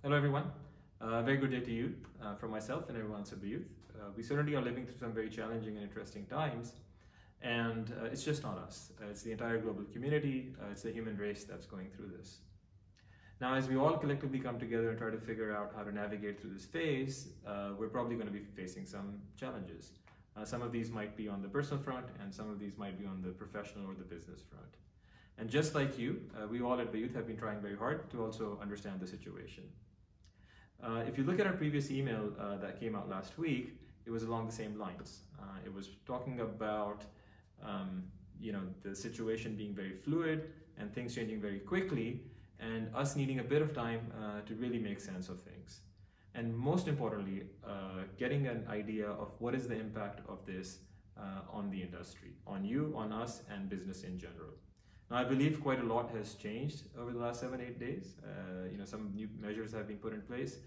Hello everyone. Very good day to you from myself and everyone at Bayut. We certainly are living through some very challenging and interesting times, and it's just not us. It's the entire global community, it's the human race that's going through this. Now, as we all collectively come together and try to figure out how to navigate through this phase, we're probably going to be facing some challenges. Some of these might be on the personal front, and some of these might be on the professional or the business front. And just like you, we all at Bayut have been trying very hard to also understand the situation. If you look at our previous email that came out last week, it was along the same lines. It was talking about the situation being very fluid and things changing very quickly, and us needing a bit of time to really make sense of things. And most importantly, getting an idea of what is the impact of this on the industry, on you, on us, and business in general. Now, I believe quite a lot has changed over the last 7-8 days. Some new measures have been put in place.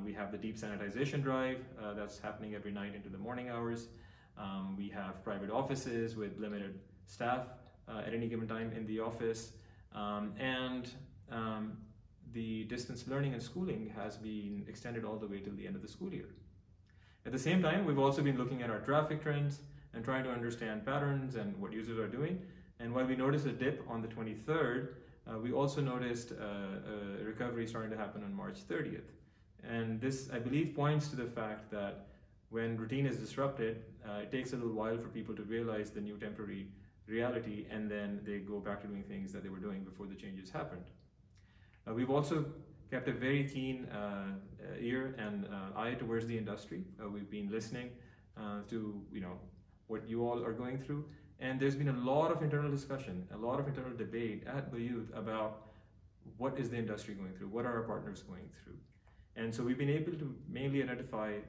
We have the deep sanitization drive that's happening every night into the morning hours. We have private offices with limited staff at any given time in the office. The distance learning and schooling has been extended all the way till the end of the school year. At the same time, we've also been looking at our traffic trends and trying to understand patterns and what users are doing. And while we noticed a dip on the 23rd, we also noticed a recovery starting to happen on March 30th. And this, I believe, points to the fact that when routine is disrupted, it takes a little while for people to realize the new temporary reality, and then they go back to doing things that they were doing before the changes happened. We've also kept a very keen ear and eye towards the industry. We've been listening to what you all are going through. And there's been a lot of internal discussion, a lot of internal debate at Bayut about what is the industry going through, what are our partners going through. And so we've been able to mainly identify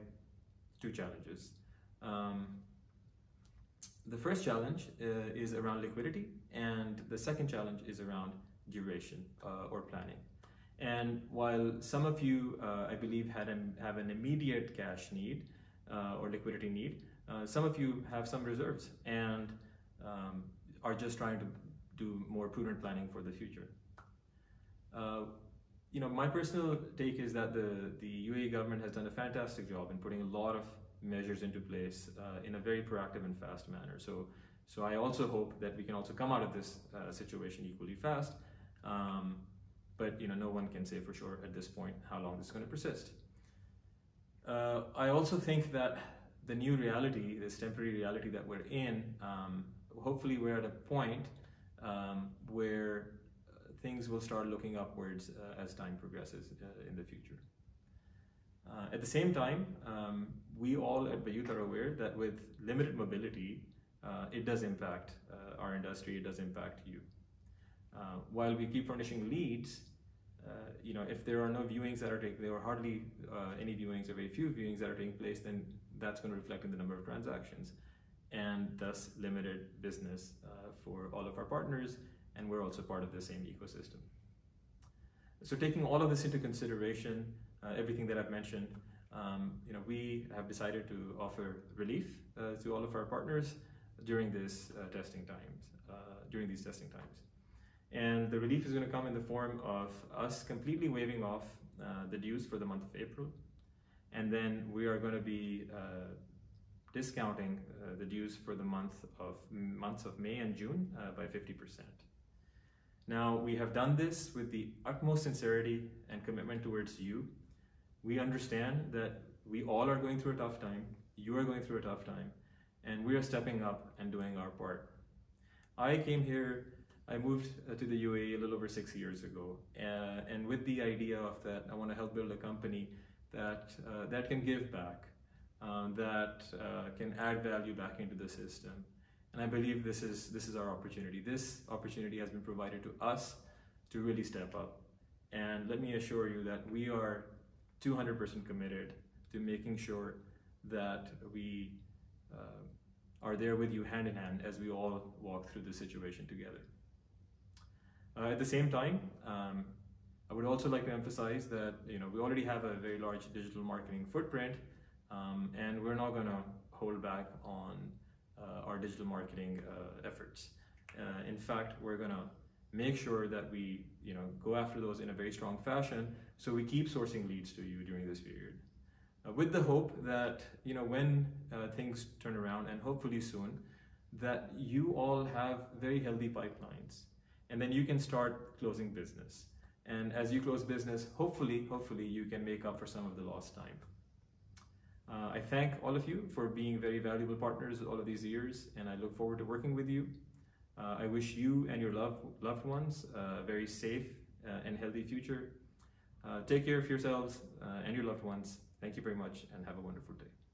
two challenges. The first challenge is around liquidity, and the second challenge is around duration or planning. And while some of you, I believe, have an immediate cash need or liquidity need, some of you have some reserves and are just trying to do more prudent planning for the future. My personal take is that the UAE government has done a fantastic job in putting a lot of measures into place in a very proactive and fast manner. So I also hope that we can also come out of this situation equally fast. But no one can say for sure at this point how long this is going to persist. I also think that the new reality, this temporary reality that we're in, hopefully we're at a point where things will start looking upwards as time progresses in the future. At the same time, we all at Bayut are aware that with limited mobility, it does impact our industry, it does impact you. While we keep furnishing leads, if there are no viewings that are taking, there are hardly any viewings or very few viewings that are taking place, then that's going to reflect in the number of transactions, and thus limited business for all of our partners, and we're also part of the same ecosystem. So taking all of this into consideration, everything that I've mentioned, we have decided to offer relief to all of our partners during these testing times. And the relief is going to come in the form of us completely waiving off the dues for the month of April. And then we are going to be discounting the dues for the months of May and June by 50%. Now, we have done this with the utmost sincerity and commitment towards you. We understand that we all are going through a tough time, you are going through a tough time, and we are stepping up and doing our part. I moved to the UAE a little over 6 years ago, and with the idea of that, I want to help build a company that can give back, that can add value back into the system. And I believe this is our opportunity. This opportunity has been provided to us to really step up. And let me assure you that we are 200% committed to making sure that we are there with you hand in hand as we all walk through this situation together. At the same time, I would also like to emphasize that we already have a very large digital marketing footprint, and we're not going to hold back on our digital marketing efforts. In fact, we're going to make sure that we go after those in a very strong fashion, so we keep sourcing leads to you during this period, with the hope that when things turn around, and hopefully soon, that you all have very healthy pipelines, and then you can start closing business. And as you close business, hopefully you can make up for some of the lost time. I thank all of you for being very valuable partners all of these years, and I look forward to working with you. I wish you and your loved ones a very safe and healthy future. Take care of yourselves and your loved ones. Thank you very much, and have a wonderful day.